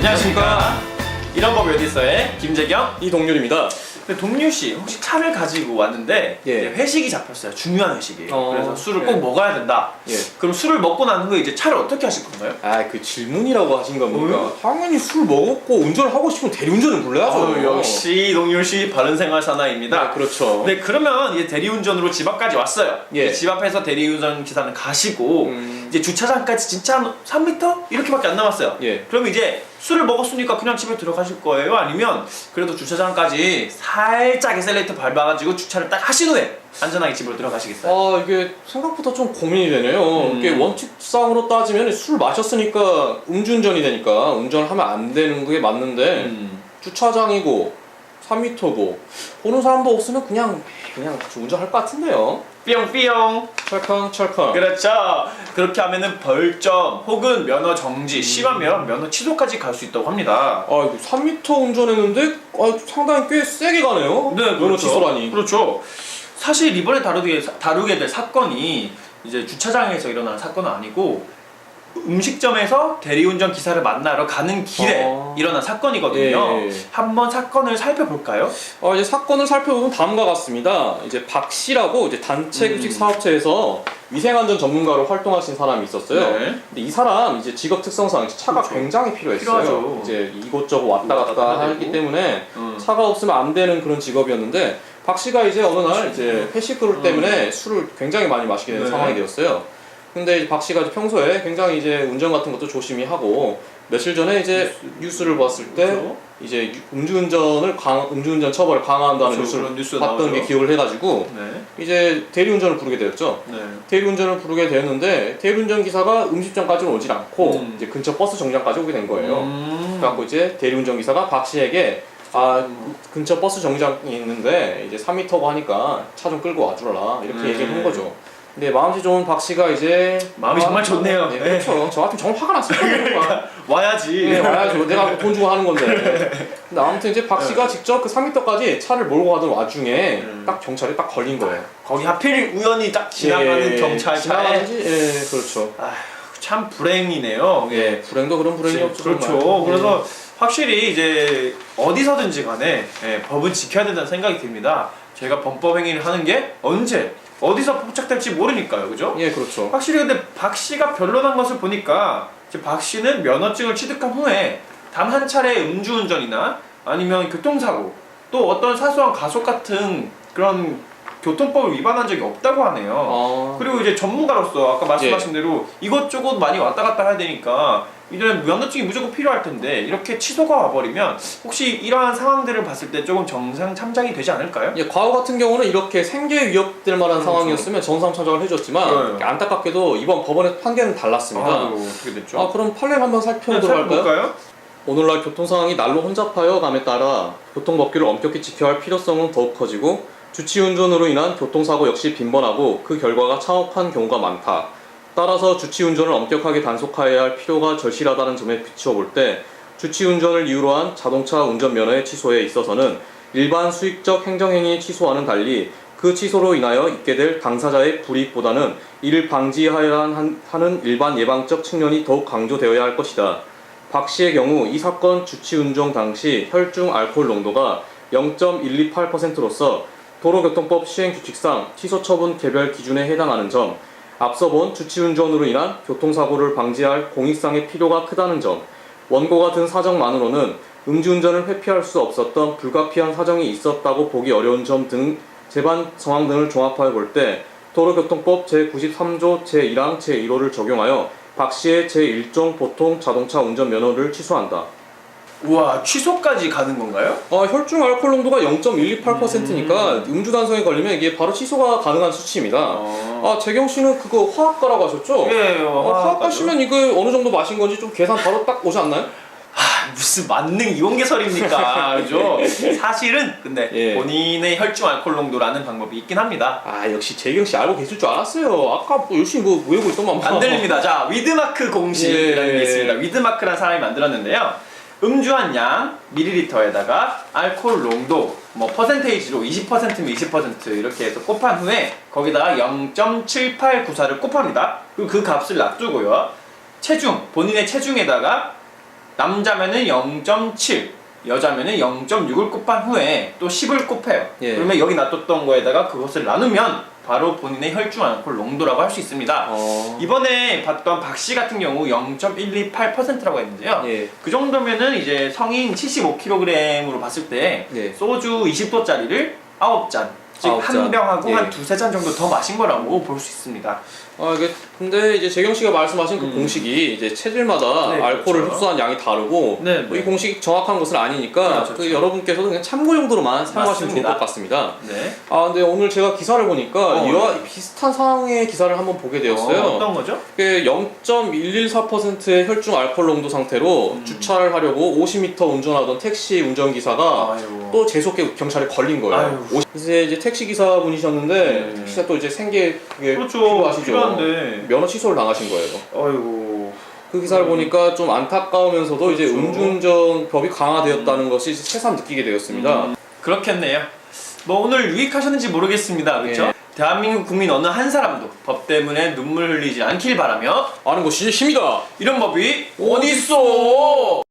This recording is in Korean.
안녕하십니까. 이런 법이 어디 있어요? 김재경. 이동률입니다. 근데 동률 씨 혹시 차를 가지고 왔는데 예. 이제 회식이 잡혔어요. 중요한 회식이. 어, 그래서 술을 예. 꼭 먹어야 된다. 예. 그럼 술을 먹고 난 후에 이제 차를 어떻게 하실 건가요? 아, 그 질문이라고 하신 겁니까? 어? 당연히 술 먹었고 운전을 하고 싶으면 대리운전을 불러야죠. 역시 동률 씨 바른생활 사나이입니다. 네, 그렇죠. 네, 그러면 이제 대리운전으로 집 앞까지 왔어요. 예. 집 앞에서 대리운전 기사는 가시고 이제 주차장까지 진짜 한 3m 이렇게밖에 안 남았어요. 예. 그럼 이제 술을 먹었으니까 그냥 집에 들어가실 거예요? 아니면 그래도 주차장까지 살짝 에셀레이터 밟아가지고 주차를 딱 하신 후에 안전하게 집으로 들어가시겠어요? 아, 이게 생각보다 좀 고민이 되네요. 이게 원칙상으로 따지면 술 마셨으니까 음주운전이 되니까 운전을 하면 안 되는 게 맞는데 주차장이고 3m고 보는 사람도 없으면 그냥 운전할 것 같은데요. 삐용삐용. 철컹철컹. 그렇죠. 그렇게 하면은 벌점 혹은 면허 정지, 심하면 면허 취소까지 갈 수 있다고 합니다. 아, 이거 3m 운전했는데 상당히 꽤 세게 가네요. 네, 면허 그렇죠. 취소라니. 그렇죠. 사실 이번에 다루게 될 사건이 이제 주차장에서 일어난 사건은 아니고 음식점에서 대리운전 기사를 만나러 가는 길에 일어난 사건이거든요. 예. 한번 사건을 살펴볼까요? 이제 사건을 살펴보면 다음과 같습니다. 이제 박 씨라고 이제 단체 규칙 사업체에서 위생안전 전문가로 활동하신 사람이 있었어요. 네. 근데 이 사람 이제 직업 특성상 차가 그렇죠. 굉장히 필요했어요. 필요하죠. 이제 이곳저곳 왔다 갔다 하기 때문에 차가 없으면 안 되는 그런 직업이었는데 박 씨가 이제 어느 날 이제 회식 그룹 때문에 술을 굉장히 많이 마시게 되는 네. 상황이 되었어요. 근데 이제 박 씨가 이제 평소에 굉장히 이제 운전 같은 것도 조심히 하고 며칠 전에 이제 뉴스를 봤을 때 그렇죠. 이제 음주운전 처벌을 강화한다는 그렇죠. 그런 뉴스 봤던 나오죠. 게 기억을 해가지고 네. 이제 대리운전을 부르게 되었죠. 네. 대리운전을 부르게 되었는데 대리운전 기사가 음식점까지는 오질 않고 이제 근처 버스 정류장까지 오게 된 거예요. 그래갖고 이제 대리운전 기사가 박 씨에게 근처 버스 정류장이 있는데 이제 3m고 하니까 차 좀 끌고 와주라 이렇게 얘기를 한 거죠. 근데 마음씨 좋은 박 씨가 이제 마음이 정말 좋네요. 네, 그렇죠. 저 같으면 정말 화가 났을 거예요. 와야지. 네, 와야죠. 내가 돈 주고 하는 건데. 근데 아무튼 이제 박 씨가 직접 그 3m까지 차를 몰고 가던 와중에 딱 경찰에 딱 걸린 거예요. 거기 하필 우연히 딱 지나가는 경찰차에. 지나가는지, 그렇죠. 아휴, 참 불행이네요. 예, 불행도 그런 불행이 없죠. 그렇죠. 정말. 그래서 확실히 이제 어디서든지 간에 법은 지켜야 된다는 생각이 듭니다. 저희가 범법 행위를 하는 게 언제 어디서 포착될지 모르니까요, 그죠? 예, 그렇죠. 확실히 근데 박 씨가 변론한 것을 보니까 이제 박 씨는 면허증을 취득한 후에 단 한 차례 음주운전이나 아니면 교통사고 또 어떤 사소한 가속 같은 그런 교통법을 위반한 적이 없다고 하네요. 그리고 이제 전문가로서 아까 말씀하신 대로 이것저것 많이 왔다 갔다 해야 되니까 이제는 면허증이 무조건 필요할 텐데 이렇게 취소가 와버리면 혹시 이러한 상황들을 봤을 때 조금 정상 참작이 되지 않을까요? 예, 과거 같은 경우는 이렇게 생계에 위협될 만한 상황이었으면 정상 참작을 해줬지만 안타깝게도 이번 법원의 판결은 달랐습니다. 어떻게 됐죠? 그럼 판례를 한번 살펴보도록 할까요? 살펴볼까요? 오늘날 교통상황이 날로 혼잡하여 감에 따라 교통법규를 엄격히 지켜야 할 필요성은 더욱 커지고 주치운전으로 인한 교통사고 역시 빈번하고 그 결과가 참혹한 경우가 많다. 따라서 주치운전을 엄격하게 단속하여야 할 필요가 절실하다는 점에 비추어 때 주치운전을 이유로 한 자동차 운전면허의 취소에 있어서는 일반 수익적 행정행위 취소와는 달리 그 취소로 인하여 있게 될 당사자의 불이익보다는 이를 방지하여야 하는 일반 예방적 측면이 더욱 강조되어야 할 것이다. 박 씨의 경우 이 사건 주치운전 당시 혈중 알코올 농도가 0.128%로서 도로교통법 시행규칙상 취소처분 개별 기준에 해당하는 점, 앞서 본 주치운전으로 인한 교통사고를 방지할 공익상의 필요가 크다는 점, 원고가 든 사정만으로는 음주운전을 회피할 수 없었던 불가피한 사정이 있었다고 보기 어려운 점 등 재반 상황 등을 종합하여 볼 때 도로교통법 제93조 제1항 제1호를 적용하여 박 씨의 제1종 보통 자동차 운전면허를 취소한다. 우와, 취소까지 가는 건가요? 혈중 알코올 농도가 0.128%니까 음주 단속에 걸리면 이게 바로 취소가 가능한 수치입니다. 재경 씨는 그거 화학과라고 하셨죠? 예, 화학과시면 이거 어느 정도 마신 건지 좀 계산 바로 딱 오지 않나요? 무슨 만능 이원계설입니까? 그죠? 사실은 근데 본인의 혈중 알코올 농도라는 방법이 있긴 합니다. 역시 재경 씨 알고 계실 줄 알았어요. 아까 열심히 외우고 있더만. 안 들립니다. 자, 위드마크 공식이라는 게 있습니다. 위드마크라는 사람이 만들었는데요. 음주한 양 밀리리터에다가 알코올 농도 뭐 퍼센테이지로 20%면 20% 이렇게 해서 곱한 후에 거기다가 0.7894를 곱합니다. 그리고 그 값을 놔두고요. 체중, 본인의 체중에다가 남자면은 0.7, 여자면은 0.6을 곱한 후에 또 10을 곱해요. 예. 그러면 여기 놔뒀던 거에다가 그것을 나누면 바로 본인의 혈중 알코올 농도라고 할 수 있습니다. 이번에 봤던 박씨 같은 경우 0.128%라고 했는데요. 예. 그 정도면은 이제 성인 75kg으로 봤을 때 예. 소주 20도짜리를 9잔, 즉 아홉 잔. 한 병하고 예. 한 두세 잔 정도 더 마신 거라고 볼 수 있습니다. 이게 근데 이제 재경 씨가 말씀하신 그 공식이 이제 체질마다 네, 알코올을 그렇죠. 흡수한 양이 다르고 네, 뭐이 네. 공식이 정확한 것은 아니니까 그렇죠, 그 그렇죠. 여러분께서도 그냥 참고 용도로만 사용하시면 좋을 맞습니다. 것 같습니다. 네. 근데 오늘 제가 기사를 보니까 이와 네. 비슷한 상황의 기사를 한번 보게 되었어요. 어떤 거죠? 0.114%의 혈중 알코올 농도 상태로 주차를 하려고 50m 운전하던 택시 운전기사가 아이고. 또 재수없게 경찰에 걸린 거예요. 아이고. 이제 택시 기사분이셨는데 택시가 또 이제 생계 그게 그렇죠. 필요하시죠. 필요한데. 면허 취소를 당하신 거예요. 아이고. 그 기사를 보니까 좀 안타까우면서도 이제 그렇죠. 음주운전 법이 강화되었다는 것이 새삼 느끼게 되었습니다. 그렇겠네요. 뭐 오늘 유익하셨는지 모르겠습니다. 그렇죠? 예. 대한민국 국민 어느 한 사람도 법 때문에 눈물 흘리지 않길 바라며 아는 것이 힘이다. 이런 법이 어디 있어?